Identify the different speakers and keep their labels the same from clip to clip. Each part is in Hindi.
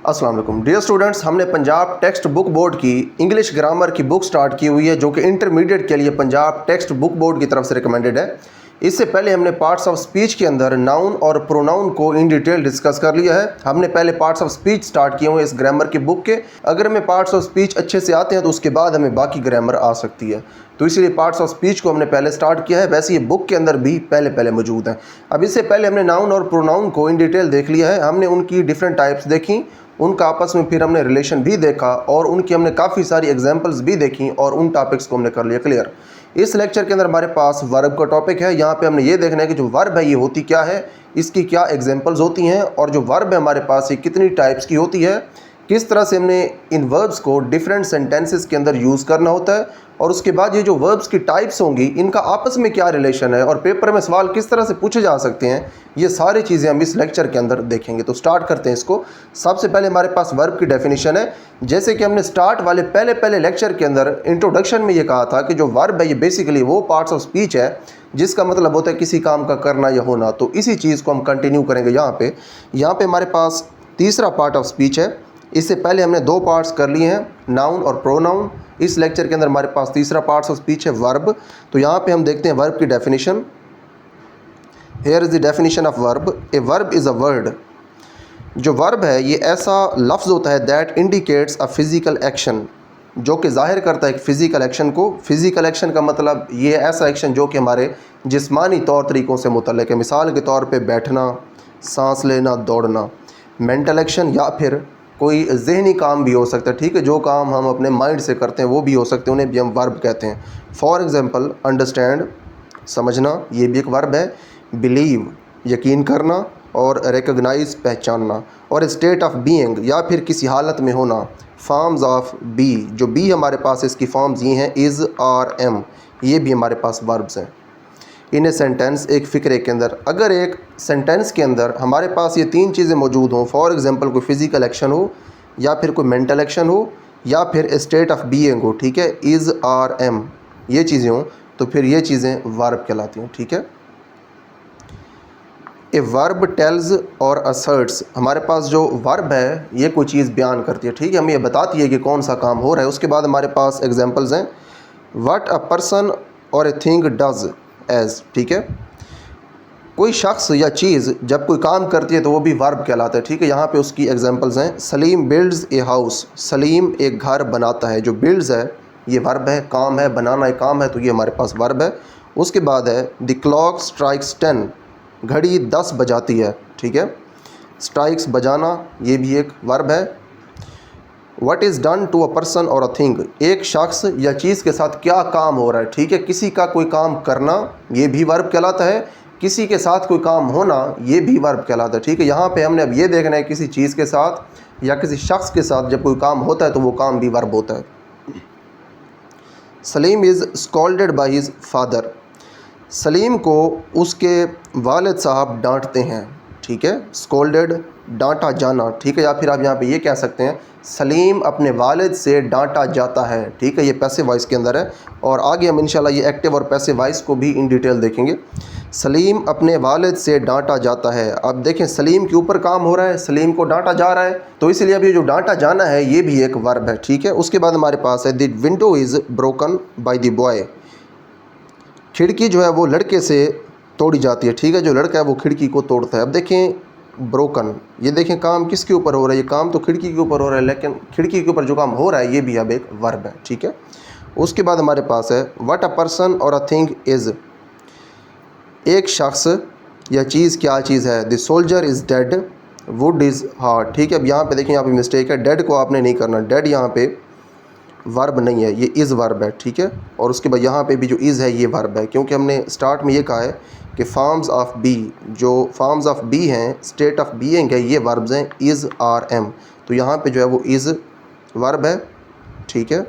Speaker 1: अस्सलाम वालेकुम डियर स्टूडेंट्स, हमने पंजाब टेक्स्ट बुक बोर्ड की इंग्लिश ग्रामर की बुक स्टार्ट की हुई है जो कि इंटरमीडिएट के लिए पंजाब टेक्स्ट बुक बोर्ड की तरफ से रिकमेंडेड है। इससे पहले हमने पार्ट्स ऑफ स्पीच के अंदर नाउन और प्रोनाउन को इन डिटेल डिस्कस कर लिया है। हमने पहले पार्ट्स ऑफ स्पीच स्टार्ट किए हुए इस ग्रामर की बुक के। अगर हमें पार्ट्स ऑफ स्पीच अच्छे से आते हैं तो उसके बाद हमें बाकी ग्रामर आ सकती है, तो इसलिए पार्ट्स ऑफ स्पीच को हमने पहले स्टार्ट किया है। वैसे ये बुक के अंदर भी पहले मौजूद है। अब इससे पहले हमने नाउन और प्रोनाउन को इन डिटेल देख लिया है। हमने उनकी डिफरेंट टाइप्स देखी, उनका आपस में फिर हमने रिलेशन भी देखा और उनकी हमने काफ़ी सारी एग्जांपल्स भी देखी और उन टॉपिक्स को हमने कर लिया क्लियर। इस लेक्चर के अंदर हमारे पास वर्ब का टॉपिक है। यहाँ पे हमने ये देखना है कि जो वर्ब है ये होती क्या है, इसकी क्या एग्जांपल्स होती हैं और जो वर्ब है हमारे पास ये कितनी टाइप्स की होती है, किस तरह से हमने इन वर्ब्स को डिफरेंट सेंटेंसेस के अंदर यूज़ करना होता है और उसके बाद ये जो वर्ब्स की टाइप्स होंगी इनका आपस में क्या रिलेशन है और पेपर में सवाल किस तरह से पूछे जा सकते हैं, ये सारी चीज़ें हम इस लेक्चर के अंदर देखेंगे। तो स्टार्ट करते हैं इसको। सबसे पहले हमारे पास वर्ब की डेफिनेशन है। जैसे कि हमने स्टार्ट वाले पहले लेक्चर के अंदर इंट्रोडक्शन में ये कहा था कि जो वर्ब है ये बेसिकली वो पार्ट्स ऑफ स्पीच है जिसका मतलब होता है किसी काम का करना या होना। तो इसी चीज़ को हम कंटिन्यू करेंगे यहाँ पे हमारे पास तीसरा पार्ट ऑफ स्पीच है। इससे पहले हमने दो पार्ट्स कर लिए हैं, नाउन और प्रोनाउन। इस लेक्चर के अंदर हमारे पास तीसरा पार्ट्स ऑफ स्पीच है वर्ब। तो यहाँ पे हम देखते हैं वर्ब की definition. Here is the definition of verb. A verb is a word. जो वर्ब है ये ऐसा लफ्ज़ होता है that indicates a physical action, जो कि जाहिर करता है एक फ़िज़िकल एक्शन को। फ़िज़िकल एक्शन का मतलब ये ऐसा एक्शन जो कि हमारे जिस्मानी तौर तरीक़ों से मुतल्लिक़ है। मिसाल के तौर पे बैठना, सांस लेना, दौड़ना। मेंटल एक्शन या फिर कोई जहनी काम भी हो सकता है, ठीक है, जो काम हम अपने माइंड से करते हैं वो भी हो सकते हैं, उन्हें भी हम वर्ब कहते हैं। फॉर एग्जांपल अंडरस्टैंड, समझना, ये भी एक वर्ब है। बिलीव, यकीन करना, और रिकॉग्नाइज, पहचानना, और स्टेट ऑफ बीइंग या फिर किसी हालत में होना। फॉर्म्स ऑफ बी, जो बी हमारे पास इसकी फॉर्म्स ये हैं इज़, आर, एम, ये भी हमारे पास वर्ब्स हैं। इन ए सेंटेंस, एक फ़िक्रे के अंदर, अगर एक सेंटेंस के अंदर हमारे पास ये तीन चीज़ें मौजूद हों, फॉर एग्जांपल कोई फ़िज़िकल एक्शन हो या फिर कोई मेंटल एक्शन हो या फिर स्टेट ऑफ बीइंग हो, ठीक है, इज़, आर, एम, ये चीज़ें हों, तो फिर ये चीज़ें वर्ब कहलाती हैं, ठीक है। ए वर्ब टेल्स और असर्ट्स, हमारे पास जो वर्ब है ये कोई चीज़ बयान करती है, ठीक है, हमें ये बताती है कि कौन सा काम हो रहा है। उसके बाद हमारे पास एग्जांपल्स हैं। व्हाट अ पर्सन और ए थिंग डज एज, ठीक है, कोई शख्स या चीज़ जब कोई काम करती है तो वो भी वर्ब कहलाता है, ठीक है। यहाँ पे उसकी एग्जांपल्स हैं। Salim builds a house, Salim एक घर बनाता है। जो बिल्ड्स है ये वर्ब है, काम है, बनाना एक काम है, तो ये हमारे पास वर्ब है। उसके बाद है द क्लॉक स्ट्राइक्स 10, घड़ी 10 बजाती है, ठीक है। स्ट्राइक्स बजाना, ये भी एक वर्ब है। What is done to a person और अ थिंग, एक शख्स या चीज़ के साथ क्या काम हो रहा है, ठीक है, किसी का कोई काम करना ये भी वर्ब कहलाता है। किसी के साथ कोई काम होना ये भी वर्ब कहलाता है, ठीक है। यहाँ पे हमने अब ये देखना है किसी चीज़ के साथ या किसी शख्स के साथ जब कोई काम होता है तो वो काम भी वर्ब होता है। Salim is scolded by his father, Salim को उसके वालिद साहब डांटते हैं, ठीक है। स्कॉल्डेड, डांटा जाना, ठीक है, या फिर आप यहाँ पे ये कह सकते हैं सलीम अपने वालिद से डांटा जाता है, ठीक है, ये पैसिव वॉइस के अंदर है। और आगे हम इंशाल्लाह ये एक्टिव और पैसिव वॉइस को भी इन डिटेल देखेंगे। सलीम अपने वालिद से डांटा जाता है। अब देखें सलीम के ऊपर काम हो रहा है, सलीम को डांटा जा रहा है, तो इसलिए अभी जो डांटा जाना है ये भी एक वर्ब है, ठीक है। उसके बाद हमारे पास है the window is broken by the boy, खिड़की जो है वो लड़के से तोड़ी जाती है, ठीक है, जो लड़का है वो खिड़की को तोड़ता है। अब देखें ब्रोकन, ये देखें काम किसके ऊपर हो रहा है, ये काम तो खिड़की के ऊपर हो रहा है, लेकिन खिड़की के ऊपर जो काम हो रहा है ये भी अब एक वर्ब है, ठीक है। उसके बाद हमारे पास है व्हाट अ पर्सन और अ थिंग इज़, एक शख्स या चीज़ क्या चीज़ है। The soldier is dead, would is hard, ठीक है। अब यहाँ पे देखें, यहाँ पे मिस्टेक है, डेड को आपने नहीं करना, डेड यहाँ पे वर्ब नहीं है, ये इज़ वर्ब है, ठीक है। और उसके बाद यहाँ पे भी जो इज़ है ये वर्ब है, क्योंकि हमने स्टार्ट में ये कहा है कि फॉर्म्स ऑफ बी, जो फॉर्म्स ऑफ बी हैं, स्टेट ऑफ बीइंग है, ये वर्ब्स हैं इज़, आर, एम, तो यहाँ पे जो है वो इज़ वर्ब है, ठीक है।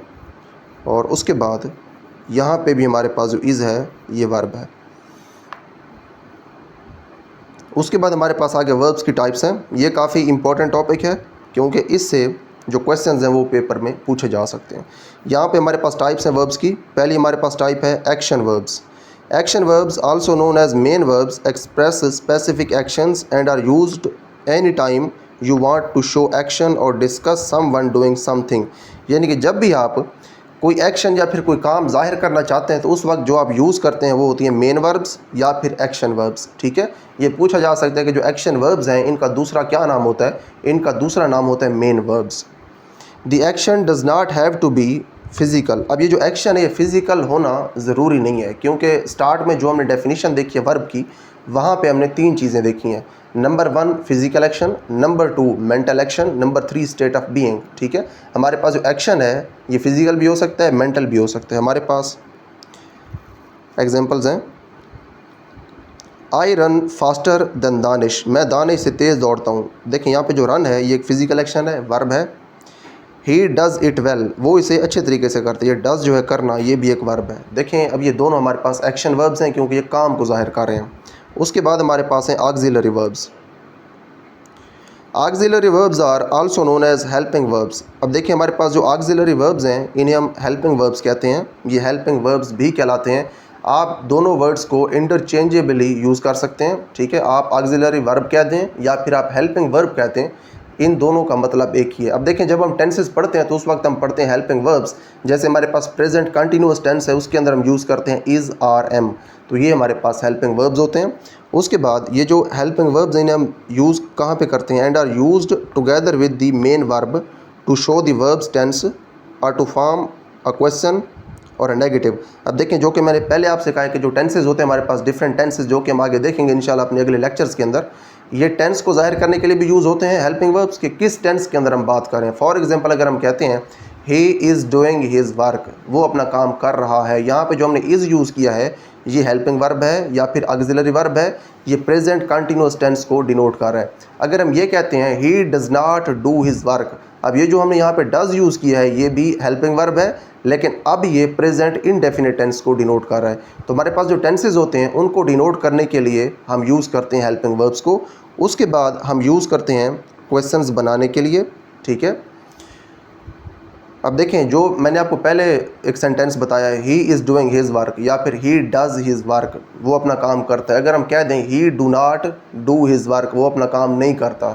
Speaker 1: और उसके बाद यहाँ पे भी हमारे पास जो इज़ है ये वर्ब है। उसके बाद हमारे पास आगे वर्ब्स की टाइप्स हैं। ये काफ़ी इंपॉर्टेंट टॉपिक है क्योंकि इससे जो क्वेश्चंस हैं वो पेपर में पूछे जा सकते हैं। यहाँ पे हमारे पास टाइप्स हैं वर्ब्स की। पहली हमारे पास टाइप है action verbs. Action verbs also known as main verbs express specific actions and are used any time you want to show action और डिस्कस समवन डूइंग समथिंग, यानी कि जब भी आप कोई एक्शन या फिर कोई काम जाहिर करना चाहते हैं तो उस वक्त जो आप यूज़ करते हैं वो होती हैं मेन वर्ब्स या फिर एक्शन वर्ब्स। ठीक है, ये पूछा जा सकता है कि जो एक्शन वर्ब्स हैं इनका दूसरा क्या नाम होता है, इनका दूसरा नाम होता है main verbs. The action does not have to be physical. अब ये जो एक्शन है ये फ़िज़िकल होना ज़रूरी नहीं है, क्योंकि स्टार्ट में जो हमने डेफिनेशन देखी है वर्ब की, वहाँ पे हमने 3 चीज़ें देखी हैं। Number 1 physical action, number 2 mental action, number 3 state of being. ठीक है, हमारे पास जो एक्शन है ये फ़िज़िकल भी हो सकता है, मेंटल भी हो सकता है। हमारे पास एग्जांपल्स हैं, I run faster than Danish, मैं दानिश से तेज़ दौड़ता हूँ। देखें यहाँ पे जो रन है ये एक फ़िज़िकल एक्शन है, वर्ब है। ही डज़ इट वेल, वो इसे अच्छे तरीके से करते हैं। ये डज़ जो है करना, ये भी एक वर्ब है। देखें अब ये दोनों हमारे पास एक्शन वर्ब्स हैं क्योंकि ये काम को ज़ाहिर कर रहे हैं। उसके बाद हमारे पास हैं auxiliary verbs. Auxiliary verbs are also known as helping verbs. अब देखिए हमारे पास जो ऑक्सिलरी वर्ब्स हैं इन्हें हम हेल्पिंग वर्ब्स कहते हैं। ये हेल्पिंग वर्ब्स भी कहलाते हैं। आप दोनों वर्ड्स को इंटरचेंजेबली यूज़ कर सकते हैं। ठीक है, आप ऑक्सिलरी वर्ब कह दें या फिर आप हेल्पिंग वर्ब कहते हैं, इन दोनों का मतलब एक ही है। अब देखें जब हम टेंसेस पढ़ते हैं तो उस वक्त हम पढ़ते हैं हेल्पिंग वर्ब्स। जैसे हमारे पास प्रेजेंट कंटिन्यूअस टेंस है, उसके अंदर हम यूज़ करते हैं इज़, आर, एम, तो ये हमारे पास हेल्पिंग वर्ब्स होते हैं। उसके बाद ये जो हेल्पिंग वर्ब्स इन्हें हम यूज़ कहाँ पे करते हैं, and are used together with the main verb to show the verbs tense और टू फॉर्म अ क्वेश्चन और अ नेगेटिव। अब देखें जो कि मैंने पहले आपसे कहा है कि जो टेंसेज होते हैं हमारे पास डिफरेंट टेंसेज, जो कि हम आगे देखेंगे इंशाल्लाह अपने अगले लेक्चर्स के अंदर, ये टेंस को जाहिर करने के लिए भी यूज़ होते हैं हेल्पिंग वर्ब्स के किस टेंस के अंदर हम बात करें। फॉर एग्जांपल अगर हम कहते हैं he is doing his work, वो अपना काम कर रहा है, यहाँ पे जो हमने इज़ यूज़ किया है ये हेल्पिंग वर्ब है या फिर ऑक्सिलरी वर्ब है, ये प्रेजेंट कंटिन्यूअस टेंस को डिनोट कर रहा है। अगर हम ये कहते हैं he does not do his work, अब ये जो हमने यहाँ पे डज़ यूज़ किया है ये भी हेल्पिंग वर्ब है, लेकिन अब ये प्रेजेंट इनडेफिनिट टेंस को डिनोट कर रहा है। तो हमारे पास जो टेंसेज होते हैं उनको डिनोट करने के लिए हम यूज़ करते हैं हेल्पिंग वर्ब्स को। उसके बाद हम यूज़ करते हैं क्वेश्चंस बनाने के लिए। ठीक है, अब देखें जो मैंने आपको पहले एक सेंटेंस बताया है, he is doing his work या फिर ही डज़ हिज वर्क, वो अपना काम करता है। अगर हम कह दें ही do not do his work, वो अपना काम नहीं करता,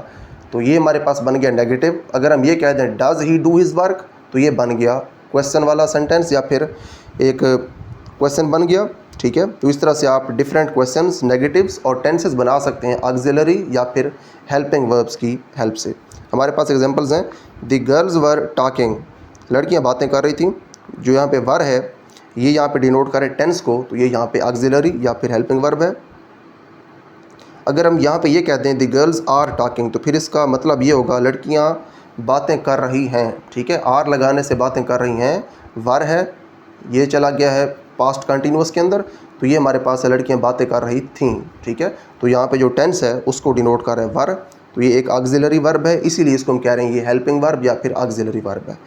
Speaker 1: तो ये हमारे पास बन गया नेगेटिव। अगर हम ये कह दें does he do his work, तो ये बन गया क्वेश्चन वाला सेंटेंस या फिर एक क्वेश्चन बन गया। ठीक है, तो इस तरह से आप डिफरेंट क्वेश्चंस, नेगेटिव्स और टेंसेस बना सकते हैं ऑक्सिलरी या फिर हेल्पिंग वर्ब्स की हेल्प से। हमारे पास एग्जांपल्स हैं, द गर्ल्स वर टॉकिंग, लड़कियां बातें कर रही थी। जो यहाँ पे वर है ये यहाँ पे डिनोट करे टेंस को, तो ये यहाँ पे ऑक्सिलरी या फिर हेल्पिंग वर्ब है। अगर हम यहाँ पे ये कहते हैं द गर्ल्स आर टॉकिंग, तो फिर इसका मतलब ये होगा लड़कियाँ बातें कर रही हैं। ठीक है, आर लगाने से बातें कर रही हैं, वर है, ये चला गया है पास्ट कंटिन्यूअस के अंदर, तो ये हमारे पास है लड़कियाँ बातें कर रही थीं। ठीक है, तो यहाँ पे जो टेंस है उसको डिनोट कर रहा है वर, तो ये एक ऑक्सिलरी वर्ब है, इसीलिए इसको हम कह रहे हैं ये हेल्पिंग वर्ब या फिर ऑक्सिलरी वर्ब है।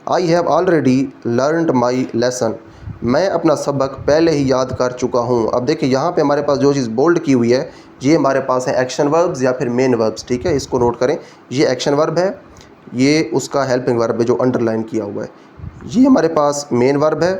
Speaker 1: I have already learned my lesson, मैं अपना सबक पहले ही याद कर चुका हूँ। अब देखिए यहाँ पे हमारे पास जो चीज़ बोल्ड की हुई है ये हमारे पास है एक्शन वर्ब्स या फिर मेन वर्ब्स। ठीक है, इसको नोट करें, ये एक्शन वर्ब है, ये उसका हेल्पिंग वर्ब है जो अंडरलाइन किया हुआ है, ये हमारे पास मेन वर्ब है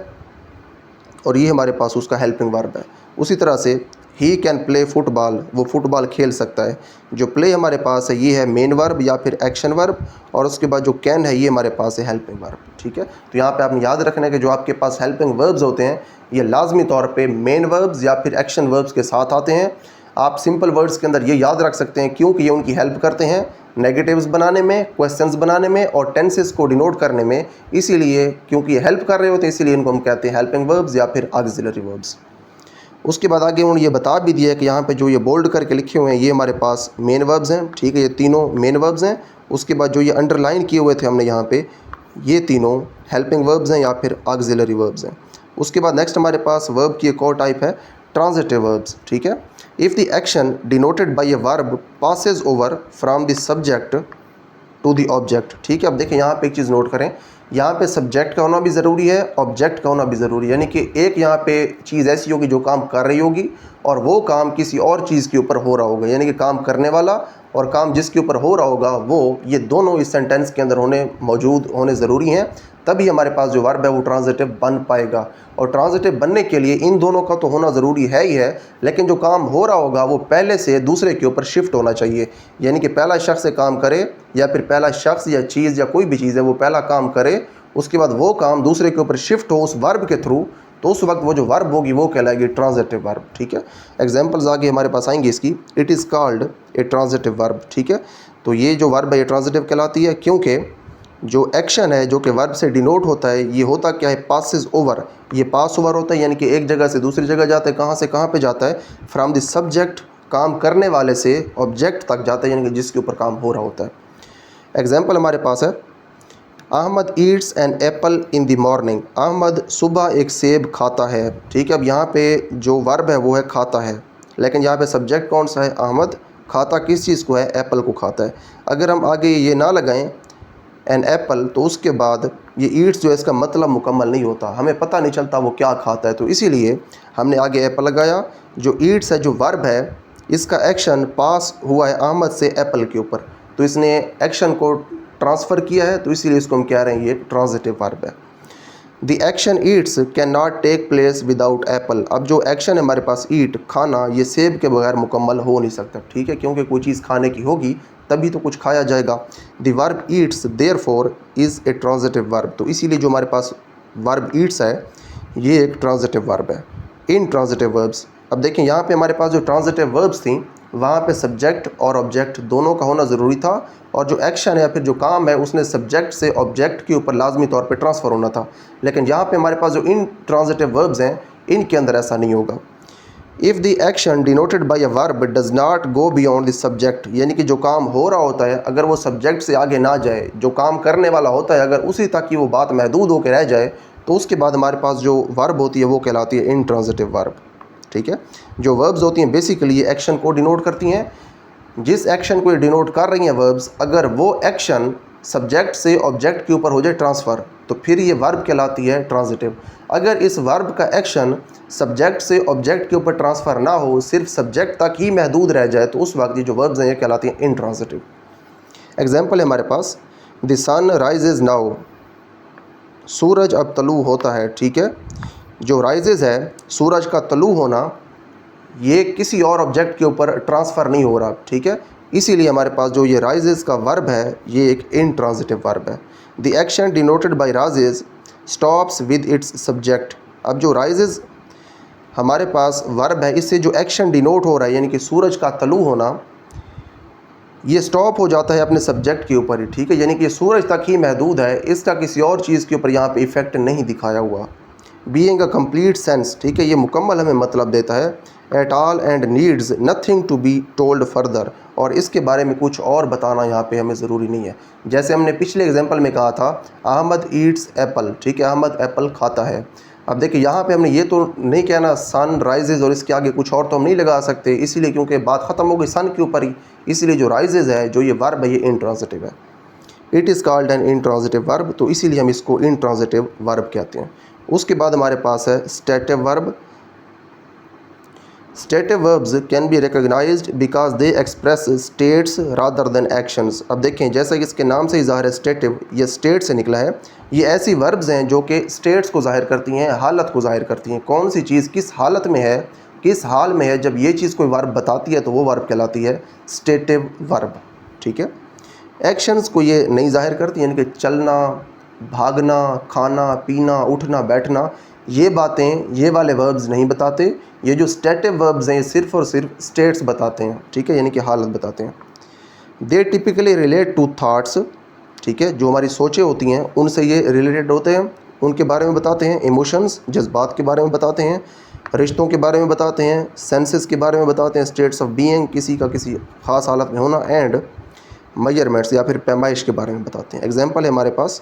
Speaker 1: और ये हमारे पास उसका हेल्पिंग वर्ब है। उसी तरह से ही कैन प्ले फुटबॉल, वो फुटबॉल खेल सकता है, जो प्ले हमारे पास है ये है मेन वर्ब या फिर एक्शन वर्ब, और उसके बाद जो कैन है ये हमारे पास है हेल्पिंग वर्ब। ठीक है, तो यहाँ पे आपने याद रखना है कि जो आपके पास हेल्पिंग वर्ब्स होते हैं ये लाजमी तौर पे मेन वर्ब्स या फिर एक्शन वर्ब्स के साथ आते हैं। आप सिंपल वर्ड्स के अंदर ये याद रख सकते हैं क्योंकि ये उनकी हेल्प करते हैं नेगेटिव्स बनाने में, क्वेश्चंस बनाने में और टेंसेस को डिनोट करने में, इसीलिए क्योंकि ये हेल्प कर रहे होते हैं इसीलिए इनको हम कहते हैं हेल्पिंग वर्ब्स या फिर ऑक्सिलरी वर्ब्स। उसके बाद आगे उन्होंने ये बता भी दिया है कि यहाँ पे जो ये बोल्ड करके लिखे हुए हैं ये हमारे पास मेन वर्ब्स हैं। ठीक है, ये तीनों मेन वर्ब्स हैं। उसके बाद जो ये अंडरलाइन किए हुए थे हमने यहाँ पे, ये तीनों हेल्पिंग वर्ब्स हैं या फिर ऑक्सिलरी वर्ब्स हैं। उसके बाद नेक्स्ट हमारे पास वर्ब की एक और टाइप है ट्रांजिटिव वर्ब्स। ठीक है, if the action denoted by a verb passes over from the subject to the object. ठीक है, अब देखिए यहाँ पे एक चीज़ नोट करें, यहाँ पे सब्जेक्ट का होना भी ज़रूरी है, ऑब्जेक्ट का होना भी ज़रूरी है, यानी कि एक यहाँ पे चीज़ ऐसी होगी जो काम कर रही होगी और वो काम किसी और चीज़ के ऊपर हो रहा होगा, यानी कि काम करने वाला और काम जिसके ऊपर हो रहा होगा वो, ये दोनों इस सेंटेंस के अंदर मौजूद होने ज़रूरी हैं, तभी हमारे पास जो वर्ब है वो ट्रांजिटिव बन पाएगा। और ट्रांजिटिव बनने के लिए इन दोनों का तो होना ज़रूरी है ही है, लेकिन जो काम हो रहा होगा वो पहले से दूसरे के ऊपर शिफ्ट होना चाहिए। यानी कि पहला शख्स से काम करे, या फिर पहला शख्स या चीज़ या कोई भी चीज़ है वो पहला काम करे, उसके बाद वो काम दूसरे के ऊपर शिफ्ट हो उस वर्ब के थ्रू, तो उस वक्त वो जो वर्ब होगी वो कहलाएगी ट्रांजिटिव वर्ब। ठीक है, एग्जांपल्स आगे हमारे पास आएंगे इसकी। It is called a transitive verb. ठीक है, तो ये जो वर्ब है ये ट्रांजिटिव कहलाती है, क्योंकि जो एक्शन है जो कि वर्ब से डिनोट होता है, ये होता क्या है, पासिस ओवर। ये पास ओवर होता है, यानी कि एक जगह से दूसरी जगह जाता है। कहाँ से कहाँ पे जाता है? फ्रॉम द सब्जेक्ट, काम करने वाले से ऑब्जेक्ट तक जाता है, यानी कि जिसके ऊपर काम हो रहा होता है। एग्जाम्पल हमारे पास है, Ahmed eats an apple in the morning. Ahmed सुबह एक सेब खाता है। ठीक है, अब यहाँ पे जो वर्ब है वो है खाता है, लेकिन यहाँ पे सब्जेक्ट कौन सा है? अहमद। खाता किस चीज़ को है? एप्पल को खाता है। अगर हम आगे ये ना लगाएं एन एप्पल, तो उसके बाद ये ईट्स जो है इसका मतलब मुकम्मल नहीं होता, हमें पता नहीं चलता वो क्या खाता है। तो इसीलिए हमने आगे एप्पल लगाया। जो ईट्स है जो वर्ब है, इसका एक्शन पास हुआ है अहमद से एप्पल के ऊपर, तो इसने एक्शन को ट्रांसफ़र किया है, तो इसीलिए इसको हम कह रहे हैं ये ट्रांजिटिव वर्ब है। The action eats can not take place without apple. अब जो एक्शन है हमारे पास ईट, खाना, ये सेब के बगैर मुकम्मल हो नहीं सकता। ठीक है, क्योंकि कोई चीज़ खाने की होगी तभी तो कुछ खाया जाएगा। The verb Yeats therefore is a transitive verb. तो इसीलिए जो हमारे पास वर्ब ईट्स है ये एक ट्रांजिटिव वर्ब है। इन ट्रांजिटिव वर्ब्स, अब देखें यहाँ पे हमारे पास जो ट्रांजिटिव वर्ब्स थी वहाँ पे सब्जेक्ट और ऑब्जेक्ट दोनों का होना ज़रूरी था, और जो एक्शन है या फिर जो काम है उसने सब्जेक्ट से ऑब्जेक्ट के ऊपर लाजमी तौर पे ट्रांसफ़र होना था। लेकिन यहाँ पे हमारे पास जो इन ट्रांजिटिव वर्ब्स हैं इनके अंदर ऐसा नहीं होगा। If the action denoted bye a verb does not go beyond the subject, यानी कि जो काम हो रहा होता है अगर वो सब्जेक्ट से आगे ना जाए, जो काम करने वाला होता है अगर उसी तक की वो बात महदूद होकर रह जाए, तो उसके बाद हमारे पास जो वर्ब होती है वो कहलाती है इन ट्रांजिटिव वर्ब। ठीक है, जो वर्ब्स होती हैं बेसिकली ये एक्शन को डिनोट करती हैं। जिस एक्शन को ये डिनोट कर रही हैं वर्ब्स, अगर वो एक्शन सब्जेक्ट से ऑब्जेक्ट के ऊपर हो जाए ट्रांसफ़र, तो फिर ये वर्ब कहलाती है ट्रांजिटिव। अगर इस वर्ब का एक्शन सब्जेक्ट से ऑब्जेक्ट के ऊपर ट्रांसफ़र ना हो, सिर्फ सब्जेक्ट तक ही महदूद रह जाए, तो उस वक्त ये जो वर्ब्स हैं ये कहलाती हैं इंट्रांजिटिव। एग्जाम्पल है हमारे पास, द सन राइजेज़ नाउ। सूरज अब तलू होता है। ठीक है, जो राइजेज़ है, सूरज का तलू होना, ये किसी और ऑब्जेक्ट के ऊपर ट्रांसफ़र नहीं हो रहा। ठीक है, इसीलिए हमारे पास जो ये राइजेज़ का वर्ब है ये एक इंट्रांजिटिव वर्ब है। The action denoted by rises stops with its subject. अब जो राइजेज़ हमारे पास वर्ब है, इससे जो एक्शन डिनोट हो रहा है यानी कि सूरज का तलू होना, ये स्टॉप हो जाता है अपने सब्जेक्ट के ऊपर ही। ठीक है, यानी कि सूरज तक ही महदूद है, इसका किसी और चीज़ के ऊपर यहाँ पे इफ़ेक्ट नहीं दिखाया हुआ। बीइंग अ कंप्लीट सेंस, ठीक है, ये मुकम्मल हमें मतलब देता है। At all and needs nothing to be told further, और इसके बारे में कुछ और बताना यहाँ पे हमें ज़रूरी नहीं है। जैसे हमने पिछले एग्जांपल में कहा था, अहमद ईट्स एप्पल। ठीक है, अहमद एप्पल खाता है। अब देखिए यहाँ पे हमने ये तो नहीं कहना सन राइजेज़ और इसके आगे कुछ और तो हम नहीं लगा सकते, इसीलिए क्योंकि बात ख़त्म हो गई सन के ऊपर ही, इसलिए जो राइजेज़ है, जो ये वर्ब है, ये इंट्रांजिटिव है। It is called an intransitive verb, तो इसीलिए हम इसको इंट्रांजिटिव वर्ब कहते हैं। उसके बाद हमारे पास है stative verb. Stative verbs can be recognised because they express states rather than actions. अब देखें, जैसा कि इसके नाम से ही ज़ाहिर है स्टेटिव, ये स्टेट से निकला है। ये ऐसी वर्ब्स हैं जो कि स्टेट्स को ज़ाहिर करती हैं, हालत को ज़ाहिर करती हैं। कौन सी चीज़ किस हालत में है, किस हाल में है, जब ये चीज़ कोई वर्ब बताती है तो वो वर्ब कहलाती है स्टेटिव वर्ब। ठीक है, एक्शंस को ये नहीं ज़ाहिर करती, यानी कि चलना, भागना, खाना, पीना, उठना, बैठना, ये बातें ये वाले वर्ब्स नहीं बताते। ये जो स्टेटिव वर्ब्स हैं ये सिर्फ़ और सिर्फ स्टेट्स बताते हैं। ठीक है, यानी कि हालत बताते हैं। They typically relate to thoughts. ठीक है, जो हमारी सोचें होती हैं उनसे ये रिलेटेड होते हैं, उनके बारे में बताते हैं। इमोशंस, जज्बात के बारे में बताते हैं। रिश्तों के बारे में बताते हैं। सेंसेस के बारे में बताते हैं। स्टेट्स ऑफ बीइंग, किसी का किसी ख़ास हालत में होना। एंड मेजरमेंट्स या फिर पैमाइश के बारे में बताते हैं। एग्जाम्पल है हमारे पास,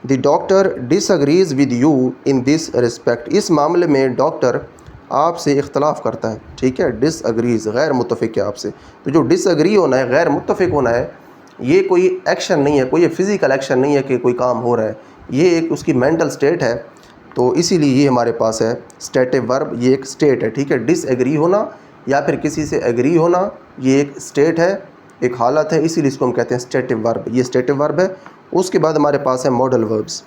Speaker 1: the doctor disagrees with you in this respect. इस मामले में डॉक्टर आपसे इख्तलाफ करता है। ठीक है, डिसअग्रीज़ गैर मुत्तफ़िक है आपसे। तो जो डिसअग्री होना है, गैर मुत्तफ़िक होना है, ये कोई एक्शन नहीं है, कोई फिज़िकल एक्शन नहीं है कि कोई काम हो रहा है, ये एक उसकी मेंटल स्टेट है। तो इसीलिए ये हमारे पास है स्टेटिव वर्ब, ये एक स्टेट है। ठीक है, डिसएग्री होना या फिर किसी से एग्री होना, ये एक स्टेट है। एक हालत है, इसीलिए इसको हम कहते हैं स्टेटिव वर्ब। ये स्टेटिव वर्ब है। उसके बाद हमारे पास है मॉडल वर्ब्स।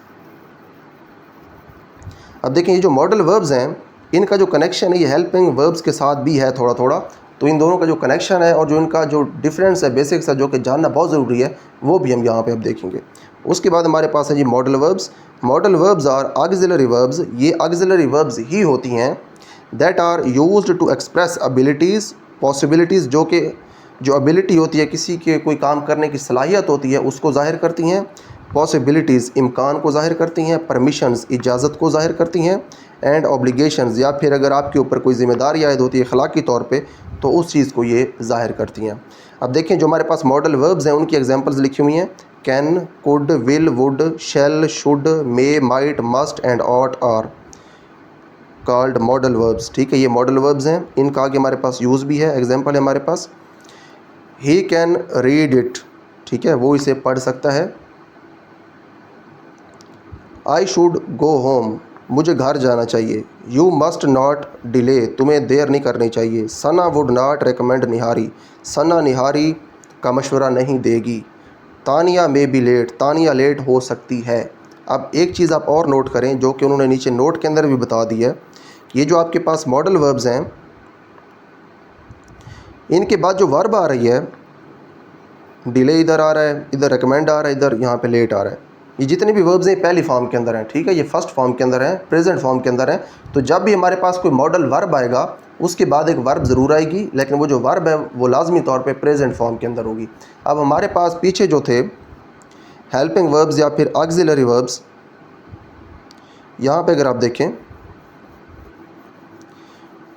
Speaker 1: अब देखें ये जो मॉडल वर्ब्स हैं इनका जो कनेक्शन है ये हेल्पिंग वर्ब्स के साथ भी है थोड़ा थोड़ा। तो इन दोनों का जो कनेक्शन है और जो इनका जो डिफरेंस है बेसिक्स है जो कि जानना बहुत ज़रूरी है वो भी हम यहाँ पे अब देखेंगे। उसके बाद हमारे पास है जी model verbs. Model verbs are auxiliary verbs. ये ऑक्सिलरी वर्ब्स ही होती हैं that are used to express abilities possibilities, जो कि जो एबिलिटी होती है किसी के कोई काम करने की सलाहियत होती है उसको ज़ाहिर करती हैं। पॉसिबिलिटीज़ इम्कान को ज़ाहिर करती हैं। परमिशंस इजाज़त को ज़ाहिर करती हैं। एंड ऑब्लिगेशंस या फिर अगर आपके ऊपर कोई ज़िम्मेदारी आयद होती है अखलाकी तौर पे तो उस चीज़ को ये ज़ाहिर करती हैं। अब देखें जो हमारे पास मॉडल वर्ब्स हैं उनकी एग्जांपल्स लिखी हुई हैं। Can, could, will, would, shall, should, may, might, must and ought are called modal verbs. ठीक है, ये मॉडल वर्ब्स हैं। इनका आगे हमारे पास यूज़ भी है। एग्जांपल है हमारे पास ही कैन रीड इट। ठीक है, वो इसे पढ़ सकता है। आई शुड गो होम, मुझे घर जाना चाहिए। यू मस्ट नॉट डिले, तुम्हें देर नहीं करनी चाहिए। Sana would not recommend nihari, Sana nihari का मशवरा नहीं देगी। Tania may be late, Tania late हो सकती है। अब एक चीज़ आप और नोट करें जो कि उन्होंने नीचे नोट के अंदर भी बता दी है, ये जो आपके पास मॉडल वर्ब्स हैं इनके बाद जो वर्ब आ रही है, डिले इधर आ रहा है, इधर रिकमेंड आ रहा है, इधर यहाँ पे लेट आ रहा है। ये जितने भी वर्ब्स हैं पहली फॉर्म के अंदर हैं। ठीक है, ये फर्स्ट फॉर्म के अंदर है, प्रेजेंट फॉर्म के अंदर है। तो जब भी हमारे पास कोई मॉडल वर्ब आएगा उसके बाद एक वर्ब ज़रूर आएगी, लेकिन वो जो वर्ब है वो लाजमी तौर पे प्रेजेंट फॉर्म के अंदर होगी। अब हमारे पास पीछे जो थे हेल्पिंग वर्ब्स या फिर ऑक्सिलरी वर्ब्स, यहाँ पे अगर आप देखें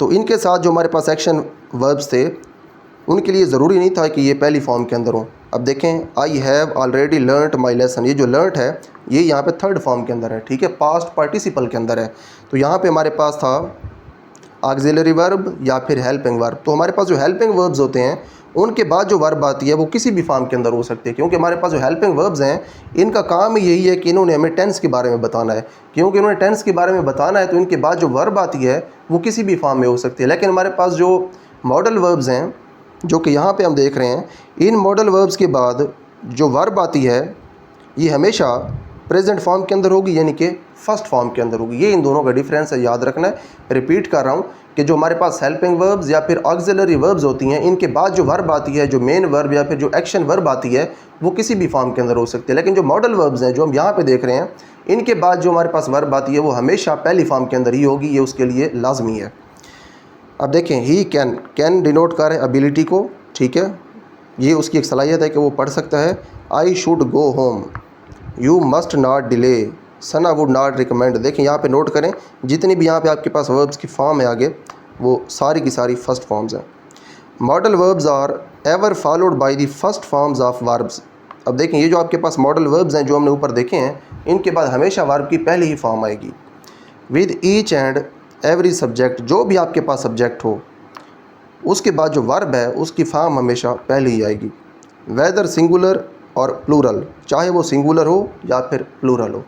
Speaker 1: तो इनके साथ जो हमारे पास एक्शन वर्ब्स थे उनके लिए ज़रूरी नहीं था कि ये पहली फॉर्म के अंदर हों। अब देखें I have already learned my lesson, ये जो लर्नड है ये यहाँ पे थर्ड फॉर्म के अंदर है। ठीक है, पास्ट पार्टिसिपल के अंदर है। तो यहाँ पे हमारे पास था ऑक्सिलरी वर्ब या फिर हेल्पिंग वर्ब। तो हमारे पास जो हेल्पिंग वर्ब्स होते हैं उनके बाद जो वर्ब आती है वो किसी भी फॉर्म के अंदर हो सकती है, क्योंकि हमारे पास जो हेल्पिंग वर्ब्स हैं इनका काम ही यही है कि इन्होंने हमें टेंस के बारे में बताना है। क्योंकि इन्होंने टेंस के बारे में बताना है तो इनके बाद जो वर्ब आती है वो किसी भी फॉर्म में हो सकती है। लेकिन हमारे पास जो मॉडल वर्ब्स हैं जो कि यहाँ पे हम देख रहे हैं, इन मॉडल वर्ब्स के बाद जो वर्ब आती है ये हमेशा प्रेजेंट फॉर्म के अंदर होगी, यानी कि फर्स्ट फॉर्म के अंदर होगी। ये इन दोनों का डिफरेंस है, याद रखना है। रिपीट कर रहा हूँ कि जो हमारे पास हेल्पिंग वर्ब्स या फिर ऑक्सिलरी वर्ब्स होती हैं इनके बाद जो वर्ब आती है, जो मेन वर्ब या फिर जो एक्शन वर्ब आती है वो किसी भी फॉर्म के अंदर हो सकती है। लेकिन जो मॉडल वर्ब्स हैं जो हम यहाँ पे देख रहे हैं इनके बाद जो हमारे पास वर्ब आती है वो हमेशा पहली फॉर्म के अंदर ही होगी, ये उसके लिए लाजमी है। अब देखें ही कैन, कैन डिनोट कर एबिलिटी को। ठीक है, ये उसकी एक सलाहियत है कि वो पढ़ सकता है। I should go home, you must not delay, Sana would not recommend. देखें यहाँ पे नोट करें जितनी भी यहाँ पे आपके पास वर्ब्स की फॉर्म है आगे वो सारी की सारी फर्स्ट फॉर्म्स हैं। Modal verbs are ever followed by the first forms of verbs. अब देखें ये जो आपके पास मॉडल वर्ब्स हैं जो हमने ऊपर देखे हैं इनके बाद हमेशा वर्ब की पहली ही फॉर्म आएगी। With each and every subject, जो भी आपके पास सब्जेक्ट हो उसके बाद जो वर्ब है उसकी फॉर्म हमेशा पहले ही आएगी, वेदर सिंगुलर और प्लूरल, चाहे वो सिंगुलर हो या फिर प्लूरल हो।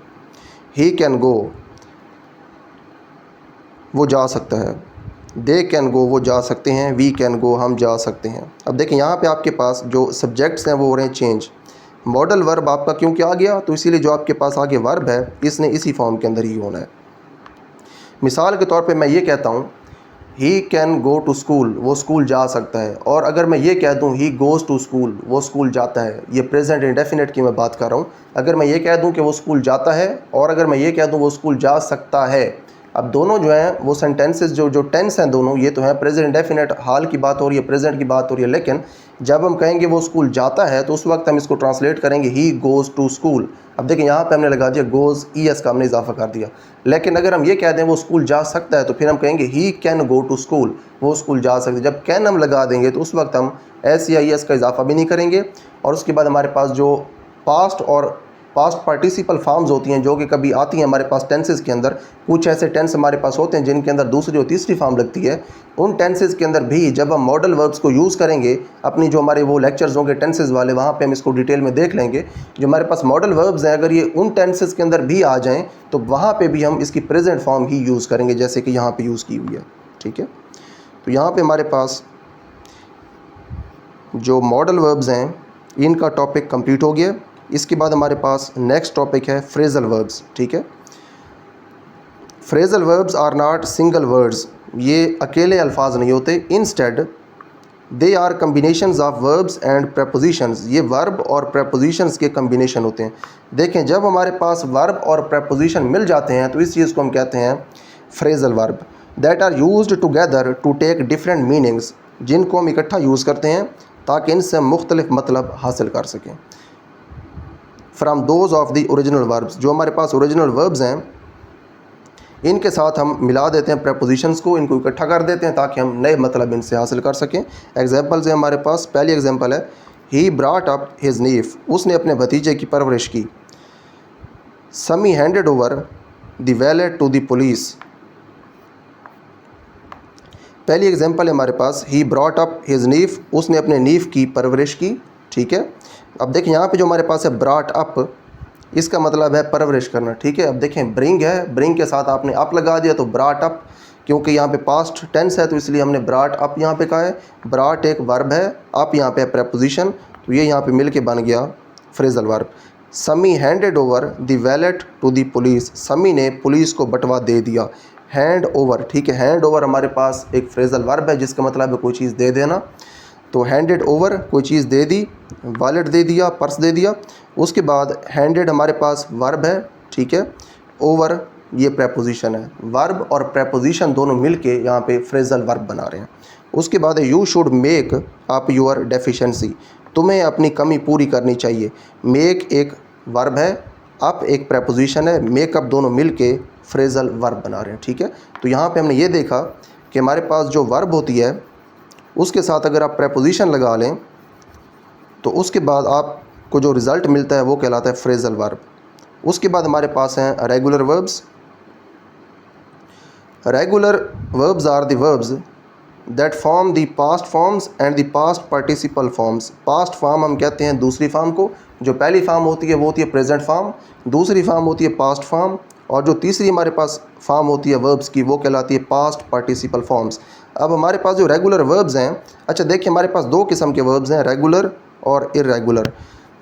Speaker 1: ही कैन गो, वो जा सकता है। दे कैन गो, वो जा सकते हैं। वी कैन गो, हम जा सकते हैं। अब देखें यहाँ पे आपके पास जो सब्जेक्ट्स हैं वो हो रहे हैं चेंज। मॉडल वर्ब आपका क्योंकि आ गया तो इसीलिए जो आपके पास आगे वर्ब है इसने इसी फॉर्म के अंदर ही होना है। मिसाल के तौर पे मैं ये कहता हूँ he can go to school, वो स्कूल जा सकता है। और अगर मैं ये कह दूँ ही गोज़ टू स्कूल, वो स्कूल जाता है, ये प्रेजेंट इंडेफिनिट की मैं बात कर रहा हूँ। अगर मैं ये कह दूँ कि वो स्कूल जाता है और अगर मैं ये कह दूँ वो स्कूल जा सकता है, अब दोनों जो हैं वो सेंटेंसेस जो टेंस हैं दोनों ये तो हैं प्रेजेंट इंडेफिनिट, हाल की बात हो रही है, प्रेजेंट की बात हो रही है। लेकिन जब हम कहेंगे वो स्कूल जाता है तो उस वक्त हम इसको ट्रांसलेट करेंगे ही गोज़ टू स्कूल। अब देखिए यहाँ पे हमने लगा दिया गोज़, ईएस का हमने इजाफा कर दिया। लेकिन अगर हम ये कह दें वो स्कूल जा सकता है तो फिर हम कहेंगे he can go to school, वो स्कूल जा सकते। जब कैन हम लगा देंगे तो उस वक्त हम एस या ईएस का इजाफा भी नहीं करेंगे। और उसके बाद हमारे पास जो पास्ट और पास्ट पार्टिसिपल फॉर्म्स होती हैं जो कि कभी आती हैं हमारे पास टेंसेस के अंदर, कुछ ऐसे टेंस हमारे पास होते हैं जिनके अंदर दूसरी और तीसरी फॉर्म लगती है। उन टेंसेस के अंदर भी जब हम मॉडल वर्ब्स को यूज़ करेंगे, अपनी जो हमारे वो लेक्चर्स होंगे टेंसेस वाले वहाँ पे हम इसको डिटेल में देख लेंगे। जो हमारे पास मॉडल वर्ब्स हैं अगर ये उन टेंसेस के अंदर भी आ जाएँ तो वहाँ पर भी हम इसकी प्रेजेंट फॉर्म ही यूज़ करेंगे, जैसे कि यहाँ पर यूज़ की हुई है। ठीक है, तो यहाँ पर हमारे पास जो मॉडल वर्ब्स हैं इनका टॉपिक कंप्लीट हो गया। इसके बाद हमारे पास नेक्स्ट टॉपिक है फ्रेजल वर्ब्स। ठीक है, phrasal verbs are not single words, ये अकेले अल्फाज नहीं होते। Instead they are combinations of verbs and prepositions, ये वर्ब और प्रपोजिशंस के कम्बिनेशन होते हैं। देखें, जब हमारे पास वर्ब और प्रपोजिशन मिल जाते हैं तो इस चीज़ को हम कहते हैं phrasal verb. That are used together to take different meanings, जिनको हम इकट्ठा यूज़ करते हैं ताकि इनसे हम मुख्तलिफ मतलब हासिल कर सकें। From those of the original verbs, जो हमारे पास ओरिजिनल वर्ब्स हैं इनके साथ हम मिला देते हैं प्रपोजिशंस को, इनको इकट्ठा कर देते हैं ताकि हम नए मतलब इनसे हासिल कर सकें। एग्जांपल्स है हमारे पास। पहली एग्जांपल है he brought up his nephew, उसने अपने भतीजे की परवरिश की। Sami handed over the wallet to the police. पहली एग्जांपल है हमारे पास he brought up his nephew, उसने अपने नीफ की परवरिश की। ठीक है, अब देखें यहाँ पे जो हमारे पास है ब्रॉट अप, इसका मतलब है परवरिश करना। ठीक है, अब देखें ब्रिंग है, ब्रिंग के साथ आपने अप लगा दिया तो ब्रॉट अप, क्योंकि यहाँ पे पास्ट टेंस है तो इसलिए हमने ब्रॉट अप यहाँ पे कहा है। ब्रॉट एक वर्ब है, अप यहाँ पे प्रपोजिशन, तो ये यहाँ पे मिल के बन गया phrasal verb. Sami handed over the wallet to the police, Sami ने पुलिस को बटवा दे दिया। हैंड ओवर, ठीक है, हैंड ओवर हमारे पास एक फ्रेजल वर्ब है जिसका मतलब है कोई चीज़ दे देना। तो हैंडेड ओवर कोई चीज़ दे दी, वॉलेट दे दिया, पर्स दे दिया। उसके बाद हैंडेड हमारे पास वर्ब है। ठीक है, ओवर ये प्रपोजिशन है। वर्ब और प्रपोजिशन दोनों मिलके यहाँ पे फ्रेजल वर्ब बना रहे हैं। उसके बाद you should make up your deficiency, तुम्हें अपनी कमी पूरी करनी चाहिए। मेक एक वर्ब है, अप एक प्रपोजिशन है, मेकअप दोनों मिलके फ्रेजल वर्ब बना रहे हैं। ठीक है, तो यहाँ पे हमने ये देखा कि हमारे पास जो वर्ब होती है उसके साथ अगर आप प्रपोजिशन लगा लें तो उसके बाद आपको जो रिज़ल्ट मिलता है वो कहलाता है फ्रेजल वर्ब। उसके बाद हमारे पास हैं regular verbs. Regular verbs are the verbs that form the past forms and the past participle forms. Past form हम कहते हैं दूसरी फॉर्म को, जो पहली फॉर्म होती है वो होती है प्रेजेंट फॉर्म, दूसरी फॉर्म होती है पास्ट फॉर्म, और जो तीसरी हमारे पास फॉर्म होती है वर्ब्स की वो कहलाती है पास्ट पार्टिसिपल फॉर्म्स। अब हमारे पास जो रेगुलर वर्ब्स हैं, अच्छा देखिए हमारे पास दो किस्म के वर्ब्स हैं, रेगुलर और इर्रेगुलर।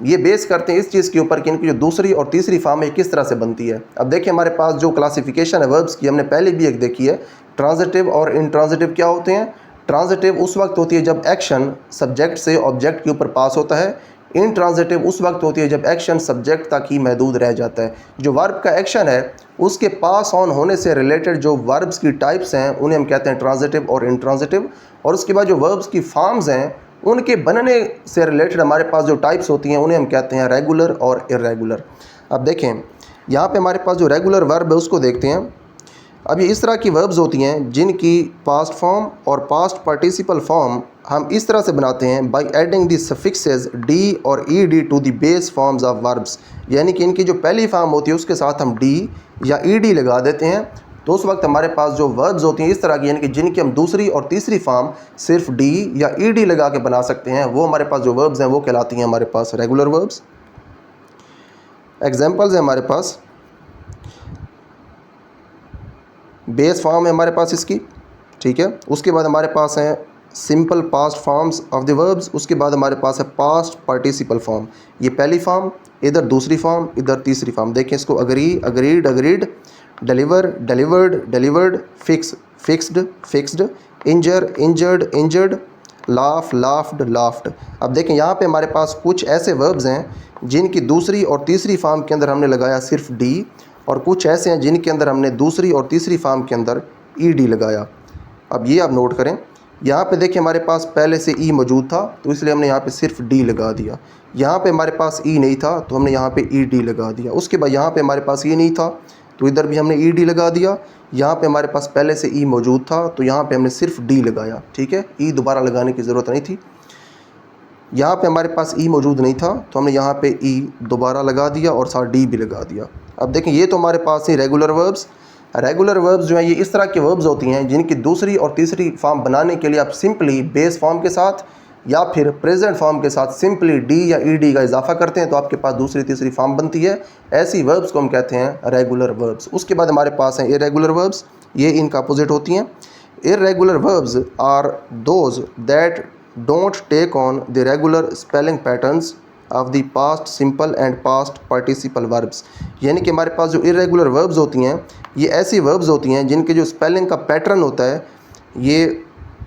Speaker 1: ये बेस करते हैं इस चीज़ के ऊपर कि इनकी जो दूसरी और तीसरी फॉर्म है किस तरह से बनती है। अब देखिए हमारे पास जो क्लासिफिकेशन है वर्ब्स की, हमने पहले भी एक देखी है। ट्रांजिटिव और इंट्रांजिटिव क्या होते हैं? ट्रांजिटिव उस वक्त होती है जब एक्शन सब्जेक्ट से ऑब्जेक्ट के ऊपर पास होता है। इंट्रांजिटिव उस वक्त होती है जब एक्शन सब्जेक्ट तक ही महदूद रह जाता है। जो वर्ब का एक्शन है उसके पास ऑन होने से रिलेटेड जो वर्ब्स की टाइप्स हैं उन्हें हम कहते हैं ट्रांजिटिव और इंट्रांजिटिव। और उसके बाद जो वर्ब्स की फॉर्म्स हैं उनके बनने से रिलेटेड हमारे पास जो टाइप्स होती हैं उन्हें हम कहते हैं रेगुलर और इर्रेगुलर। अब देखें यहाँ पे हमारे पास जो रेगुलर वर्ब है उसको देखते हैं। अब ये इस तरह की वर्ब्स होती हैं जिनकी पास्ट फॉर्म और पास्ट पार्टिसिपल फॉर्म हम इस तरह से बनाते हैं by adding the suffixes d और e d to the base forms of verbs. यानी कि इनकी जो पहली फॉर्म होती है उसके साथ हम डी या ई डी लगा देते हैं, तो उस वक्त हमारे पास जो वर्ब्स होती हैं इस तरह की, यानी कि जिनकी हम दूसरी और तीसरी फॉर्म सिर्फ डी या ई डी लगा के बना सकते हैं, वो हमारे पास जो वर्ब्स हैं वो कहलाती हैं हमारे पास रेगुलर वर्ब्स। एग्जाम्पल्स हैं हमारे पास, बेस फॉर्म है हमारे पास इसकी, ठीक है। उसके बाद हमारे पास हैं simple past forms of the verbs. उसके बाद हमारे पास है पास्ट पार्टिसिपल फॉर्म। ये पहली फॉर्म, इधर दूसरी फॉर्म, इधर तीसरी फॉर्म। देखें इसको, agree agreed agreed, deliver delivered delivered, fix fixed fixed, injure injured injured, laugh laughed laughed. अब देखें यहाँ पे हमारे पास कुछ ऐसे वर्ब्स हैं जिनकी दूसरी और तीसरी फॉर्म के अंदर हमने लगाया सिर्फ डी, और कुछ ऐसे हैं जिनके अंदर हमने दूसरी और तीसरी फॉर्म के अंदर ई डी लगाया। अब ये आप नोट करें, यहाँ पे देखिए हमारे पास पहले से ई मौजूद था तो इसलिए हमने यहाँ पे सिर्फ डी लगा दिया। यहाँ पे हमारे पास ई नहीं था तो हमने यहाँ पे ई डी लगा दिया। उसके बाद यहाँ पे हमारे पास ई नहीं था तो इधर भी हमने ई डी लगा दिया। यहाँ पे हमारे पास पहले से ई मौजूद था तो यहाँ पे हमने सिर्फ डी लगाया, ठीक है। ई दोबारा लगाने की ज़रूरत नहीं थी। यहाँ पे हमारे पास ई मौजूद नहीं था तो हमने यहाँ पे ई दोबारा लगा दिया और साथ डी भी लगा दिया। अब देखें ये तो हमारे पास ही रेगुलर वर्ब्स। रेगुलर वर्ब्स जो हैं ये इस तरह के वर्ब्स होती हैं जिनकी दूसरी और तीसरी फॉर्म बनाने के लिए आप सिंपली बेस फॉर्म के साथ या फिर प्रेजेंट फॉर्म के साथ सिंपली डी या ई डी का इजाफा करते हैं तो आपके पास दूसरी तीसरी फॉर्म बनती है। ऐसी वर्ब्स को हम कहते हैं रेगुलर वर्ब्स। उसके बाद हमारे पास हैं इरेगुलर वर्ब्स, ये इनका अपोजिट होती हैं। Irregular verbs are those that don't take on the regular spelling patterns of the past simple and past participle verbs. यानी कि हमारे पास जो इरेगुलर वर्ब्स होती हैं ये ऐसी वर्ब्स होती हैं जिनके जो स्पेलिंग का पैटर्न होता है ये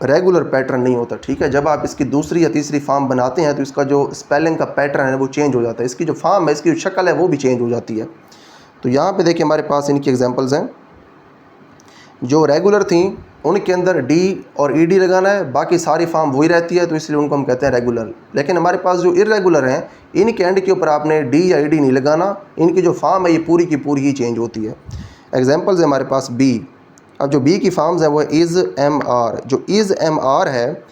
Speaker 1: रेगुलर पैटर्न नहीं होता। ठीक है, जब आप इसकी दूसरी या तीसरी फॉर्म बनाते हैं तो इसका जो स्पेलिंग का पैटर्न है वो चेंज हो जाता है, इसकी जो फॉर्म है, इसकी जो शक्ल है वो भी चेंज हो जाती है। तो यहाँ पे देखिए हमारे पास इनकी एग्जांपल्स हैं। जो रेगुलर थी उनके अंदर डी और ईडी लगाना है, बाकी सारी फॉर्म वही रहती है तो इसलिए उनको हम कहते हैं रेगुलर। लेकिन हमारे पास जो इरेगुलर हैं इनके एंड के ऊपर आपने डी या ईडी नहीं लगाना, इनकी जो फॉर्म है ये पूरी की पूरी ही चेंज होती है। एग्जांपल्स है हमारे पास बी। अब जो बी की फॉर्म्स हैं वो इज़ एम आर। जो इज़ एम आर है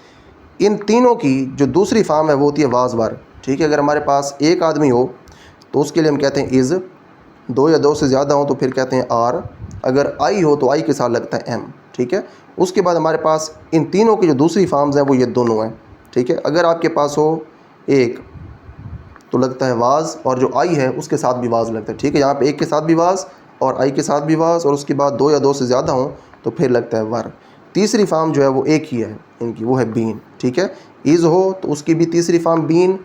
Speaker 1: इन तीनों की जो दूसरी फॉर्म है वो होती है वाज वर। ठीक है, अगर हमारे पास एक आदमी हो तो उसके लिए हम कहते हैं इज़, दो या दो से ज़्यादा हो तो फिर कहते हैं आर, अगर आई हो तो आई के साथ लगता है एम। ठीक है, उसके बाद हमारे पास इन तीनों की जो दूसरी फॉर्म्स हैं वो ये दोनों हैं। ठीक है, अगर आपके पास हो एक तो लगता है वाज और जो आई है उसके साथ भी वाज लगता है। ठीक है, यहाँ पे एक के साथ भी वाज और आई के साथ भी वाज और उसके बाद दो या दो से ज़्यादा हो तो फिर लगता है वर। तीसरी फॉर्म जो है वो एक ही है इनकी, वो है बीन। ठीक है, इज़ हो तो उसकी भी तीसरी फॉर्म बीन,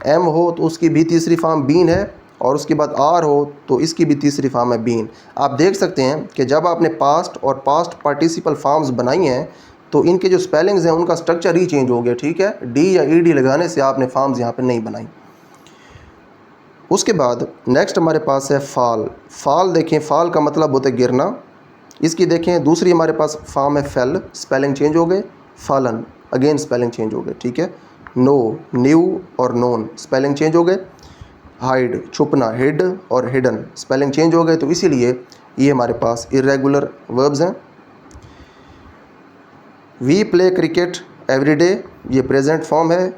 Speaker 1: एम हो तो उसकी भी तीसरी फॉर्म बीन है और उसके बाद आर हो तो इसकी भी तीसरी फॉर्म है बीन। आप देख सकते हैं कि जब आपने पास्ट और पास्ट पार्टिसिपल फॉर्म्स बनाई हैं तो इनके जो स्पेलिंग्स हैं उनका स्ट्रक्चर ही चेंज हो गया। ठीक है, डी या ईडी लगाने से आपने फॉर्म्स यहाँ पे नहीं बनाई। उसके बाद नेक्स्ट हमारे पास है फाल। फाल देखें, फाल का मतलब होता है गिरना। इसकी देखें दूसरी हमारे पास फॉर्म है फेल, स्पेलिंग चेंज हो गए। फॉलन अगेन स्पेलिंग चेंज हो गए। ठीक है, नो, न्यू और नोन स्पेलिंग चेंज हो गए। हाइड छुपना, हिड और हिडन स्पेलिंग चेंज हो गए। तो इसीलिए ये हमारे पास इरेगुलर वर्ब्स हैं। वी प्ले क्रिकेट एवरीडे, ये प्रेजेंट फॉर्म है।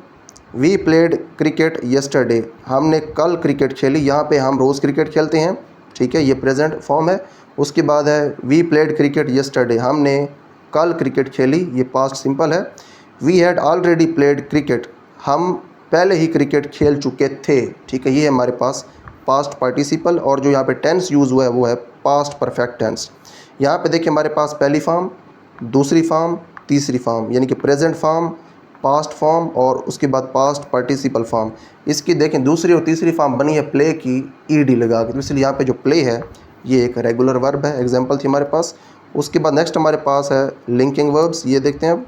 Speaker 1: वी प्लेड क्रिकेट येस्टरडे, हमने कल क्रिकेट खेली, यहाँ पे हम रोज़ क्रिकेट खेलते हैं। ठीक है, ये प्रेजेंट फॉर्म है। उसके बाद है वी प्लेड क्रिकेट येस्टरडे, हमने कल क्रिकेट खेली, ये पास्ट सिंपल है। We had already played cricket, हम पहले ही क्रिकेट खेल चुके थे। ठीक है, ये है हमारे पास पास्ट पार्टिसिपल। और जो यहाँ पे टेंस यूज़ हुआ है वो है पास्ट परफेक्ट टेंस। यहाँ पे देखिए हमारे पास पहली फॉर्म, दूसरी फॉर्म, तीसरी फॉर्म, यानी कि प्रेजेंट फॉर्म, पास्ट फॉर्म और उसके बाद पास्ट पार्टिसिपल फॉर्म। इसकी देखें दूसरी और तीसरी फॉर्म बनी है प्ले की ईडी लगा के, तो इसलिए यहाँ पे जो प्ले है ये एक रेगुलर वर्ब है। एग्जांपल थी हमारे पास। उसके बाद नेक्स्ट हमारे पास है लिंकिंग वर्ब्स, ये देखते हैं अब।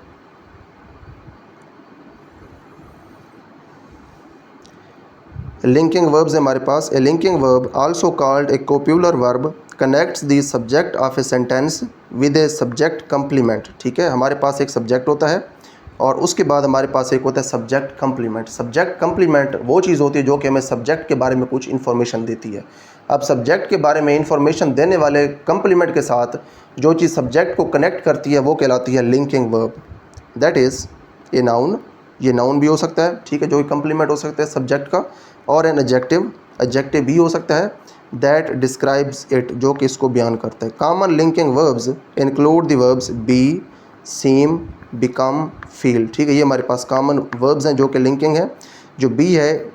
Speaker 1: लिंकिंग वर्ब्स है हमारे पास। A linking verb also called a copular verb connects the subject of a sentence with a subject complement. ठीक है, हमारे पास एक सब्जेक्ट होता है और उसके बाद हमारे पास एक होता है सब्जेक्ट कंप्लीमेंट। सब्जेक्ट कंप्लीमेंट वो चीज़ होती है जो कि हमें सब्जेक्ट के बारे में कुछ इन्फॉर्मेशन देती है। अब सब्जेक्ट के बारे में इन्फॉर्मेशन देने वाले कंप्लीमेंट के साथ जो चीज़ सब्जेक्ट को कनेक्ट करती है वो कहलाती है linking verb. That is a noun, ये नाउन भी हो सकता है। ठीक है, जो कंप्लीमेंट हो सकता है सब्जेक्ट का, और एन एडजेक्टिव, एडजेक्टिव भी हो सकता है। दैट डिस्क्राइब्स इट, जो कि इसको बयान करता है। Common linking verbs include the verbs be, seem, become, feel. ठीक है, ये हमारे पास कॉमन वर्ब्स हैं जो कि लिंकिंग है। जो बी है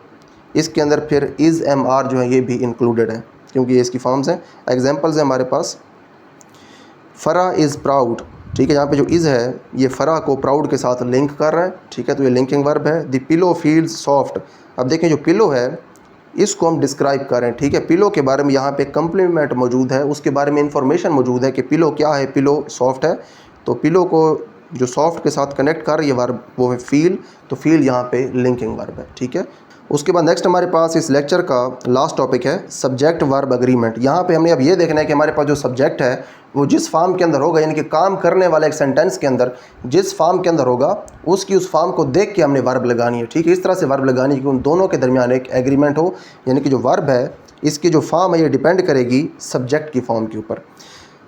Speaker 1: इसके अंदर फिर इज़ एम आर जो है ये भी इंक्लूडेड है क्योंकि ये इसकी फॉर्म्स हैं। एग्जांपल्स हैं हमारे पास, फरा इज़ प्राउड। ठीक है, यहाँ पे जो इज़ है ये फरा को प्राउड के साथ लिंक कर रहा है। ठीक है, तो ये लिंकिंग वर्ब है। The pillow feels soft. अब देखें जो पिलो है इसको हम डिस्क्राइब कर रहे हैं। ठीक है, पिलो के बारे में यहाँ पे कंप्लीमेंट मौजूद है, उसके बारे में इंफॉर्मेशन मौजूद है कि पिलो क्या है। पिलो सॉफ्ट है, तो पिलो को जो सॉफ्ट के साथ कनेक्ट कर रही है वर्ब वो है फील, तो फील यहाँ पे लिंकिंग वर्ब है। ठीक है, उसके बाद नेक्स्ट हमारे पास इस लेक्चर का लास्ट टॉपिक है सब्जेक्ट वर्ब एग्रीमेंट। यहाँ पे हमने अब ये देखना है कि हमारे पास जो सब्जेक्ट है वो जिस फॉर्म के अंदर होगा, यानी कि काम करने वाला एक सेंटेंस के अंदर जिस फॉर्म के अंदर होगा उसकी उस फॉर्म को देख के हमने वर्ब लगानी है। ठीक है, इस तरह से वर्ब लगानी है कि उन दोनों के दरमियान एक एग्रीमेंट हो, यानी कि जो वर्ब है इसकी जो फॉर्म है ये डिपेंड करेगी सब्जेक्ट की फॉर्म के ऊपर।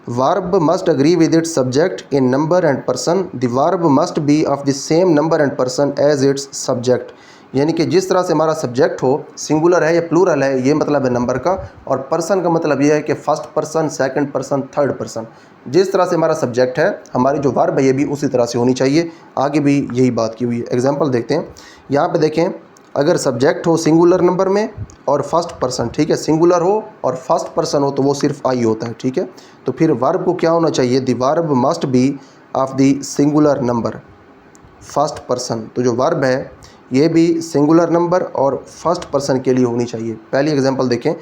Speaker 1: Verb must agree with its subject in number and person. The verb must be of the same number and person as its subject. यानी कि जिस तरह से हमारा सब्जेक्ट हो, सिंगुलर है या प्लूरल है, ये मतलब है नंबर का, और पर्सन का मतलब ये है कि first person, second person, third person. जिस तरह से हमारा सब्जेक्ट है हमारी जो वर्ब है ये भी उसी तरह से होनी चाहिए। आगे भी यही बात की हुई है। एग्जांपल देखते हैं, यहाँ पे देखें, अगर सब्जेक्ट हो सिंगुलर नंबर में और फर्स्ट पर्सन, ठीक है, सिंगुलर हो और फर्स्ट पर्सन हो तो वो सिर्फ आई होता है। ठीक है, तो फिर वर्ब को क्या होना चाहिए, the verb must be of the singular number. First person. तो जो वर्ब है ये भी सिंगुलर नंबर और फर्स्ट पर्सन के लिए होनी चाहिए। पहली एग्जांपल देखें,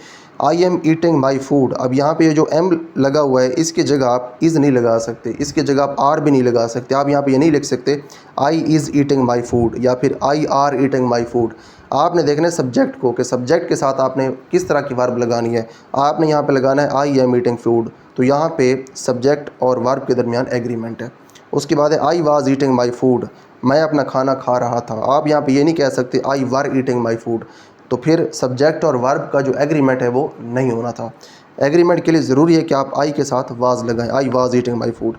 Speaker 1: I am eating my food. अब यहाँ पे ये जो एम लगा हुआ है इसकी जगह आप इज़ नहीं लगा सकते, इसकी जगह आप आर भी नहीं लगा सकते। आप यहाँ पे ये नहीं लिख सकते I is eating my food या फिर I R eating my food. आपने देखना है सब्जेक्ट को कि सब्जेक्ट के साथ आपने किस तरह की वर्ब लगानी है। आपने यहाँ पे लगाना है आई एम ईटिंग फूड, तो यहाँ पे सब्जेक्ट और वर्ब के दरमियान एग्रीमेंट है। उसके बाद है आई वाज ईटिंग माई फूड, मैं अपना खाना खा रहा था। आप यहाँ पे ये नहीं कह सकते आई वर ईटिंग माई फूड, तो फिर सब्जेक्ट और वर्ब का जो एग्रीमेंट है वो नहीं होना था। एग्रीमेंट के लिए ज़रूरी है कि आप आई के साथ वाज लगाएं, I was eating my food.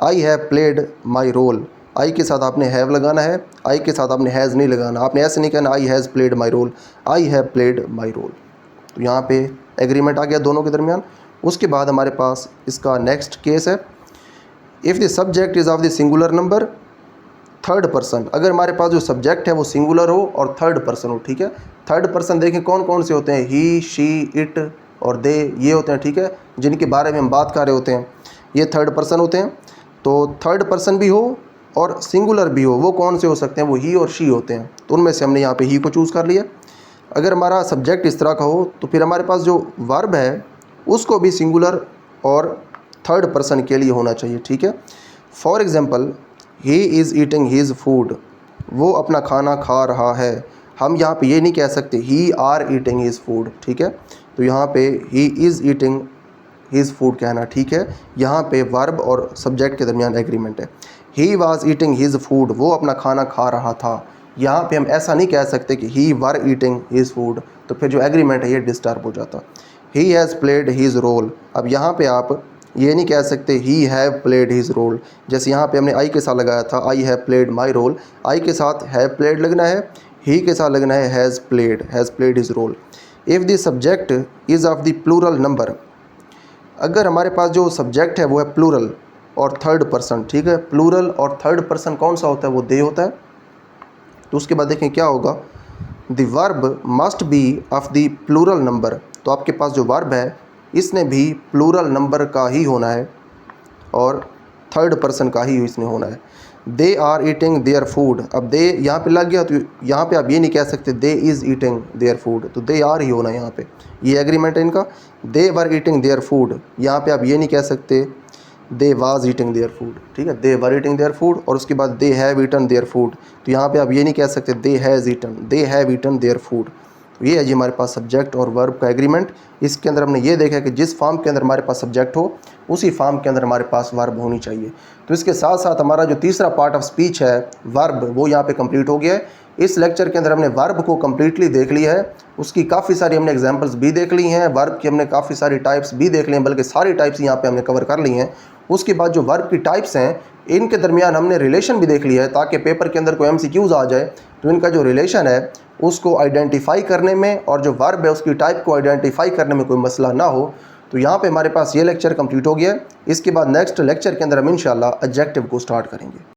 Speaker 1: I have played my role, I के साथ आपने हैव लगाना है, आई के साथ आपने हैज़ नहीं लगाना। आपने ऐसे नहीं कहना I has played my role, I have played my role. तो यहाँ पे एग्रीमेंट आ गया दोनों के दरमियान। उसके बाद हमारे पास इसका नेक्स्ट केस है, if the subject is of the singular number third person. अगर हमारे पास जो सब्जेक्ट है वो सिंगुलर हो और थर्ड पर्सन हो, ठीक है। थर्ड पर्सन देखें कौन कौन से होते हैं, ही, शी, इट और दे, ये होते हैं, ठीक है, जिनके बारे में हम बात कर रहे होते हैं, ये थर्ड पर्सन होते हैं। तो थर्ड पर्सन भी हो और सिंगुलर भी हो, वो कौन से हो सकते हैं, वो ही और शी होते हैं। तो उनमें से हमने यहाँ पे ही को चूज़ कर लिया। अगर हमारा सब्जेक्ट इस तरह का हो तो फिर हमारे पास जो वर्ब है उसको भी सिंगुलर और थर्ड पर्सन के लिए होना चाहिए, ठीक है। For example, he is eating his food, वो अपना खाना खा रहा है। हम यहाँ पे ये नहीं कह सकते ही आर ईटिंग हीज़ फूड, ठीक है। तो यहाँ पे he is eating his food कहना ठीक है। यहाँ पे वर्ब और सब्जेक्ट के दरमियान एग्रीमेंट है। He was eating his food, वो अपना खाना खा रहा था। यहाँ पे हम ऐसा नहीं कह सकते कि he were eating his food, तो फिर जो एग्रीमेंट है ये डिस्टर्ब हो जाता। He has played his role, अब यहाँ पे आप ये नहीं कह सकते he have played his role. जैसे यहाँ पे हमने आई के साथ लगाया था I have played my role, I के साथ हैव प्लेड लगना है, ही के साथ लगना है has played his role. If the subject is of the plural number, अगर हमारे पास जो सब्जेक्ट है वो है प्लूरल और थर्ड पर्सन, ठीक है। प्लूरल और थर्ड पर्सन कौन सा होता है, वो दे होता है। तो उसके बाद देखें क्या होगा, the verb must be of the plural number. तो आपके पास जो वर्ब है इसने भी प्लूरल नंबर का ही होना है और थर्ड पर्सन का ही इसने होना है। They are eating their food, अब दे यहाँ पे लग गया तो यहाँ पे आप ये नहीं कह सकते दे इज़ ईटिंग देयर फूड, तो दे आर ही होना है यहाँ पे, ये एग्रीमेंट है इनका। They were eating their food, यहाँ पे आप ये नहीं कह सकते they was eating their food, ठीक है। They were eating their food और उसके बाद they have eaten their food, तो यहाँ पे आप ये नहीं कह सकते they has eaten, they have eaten their food. ये है जी हमारे पास सब्जेक्ट और वर्ब का एग्रीमेंट। इसके अंदर हमने ये देखा कि जिस फॉर्म के अंदर हमारे पास सब्जेक्ट हो उसी फॉर्म के अंदर हमारे पास वर्ब होनी चाहिए। तो इसके साथ साथ हमारा जो तीसरा पार्ट ऑफ स्पीच है वर्ब, वो यहाँ पे कंप्लीट हो गया है। इस लेक्चर के अंदर हमने वर्ब को कम्प्लीटली देख लिया है, उसकी काफ़ी सारी हमने एग्जाम्पल्स भी देख ली हैं, वर्ब की हमने काफ़ी सारी टाइप्स भी देख ली हैं, बल्कि सारी टाइप्स यहाँ पे हमने कवर कर ली हैं। उसके बाद जो वर्ब की टाइप्स हैं इनके दरमियान हमने रिलेशन भी देख लिया है, ताकि पेपर के अंदर कोई MCQs आ जाए तो इनका जो रिलेशन है उसको आइडेंटिफाई करने में और जो वर्ब है उसकी टाइप को आइडेंटिफाई करने में कोई मसला ना हो। तो यहाँ पे हमारे पास ये लेक्चर कंप्लीट हो गया है। इसके बाद नेक्स्ट लेक्चर के अंदर हम इंशाल्लाह एडजेक्टिव को स्टार्ट करेंगे।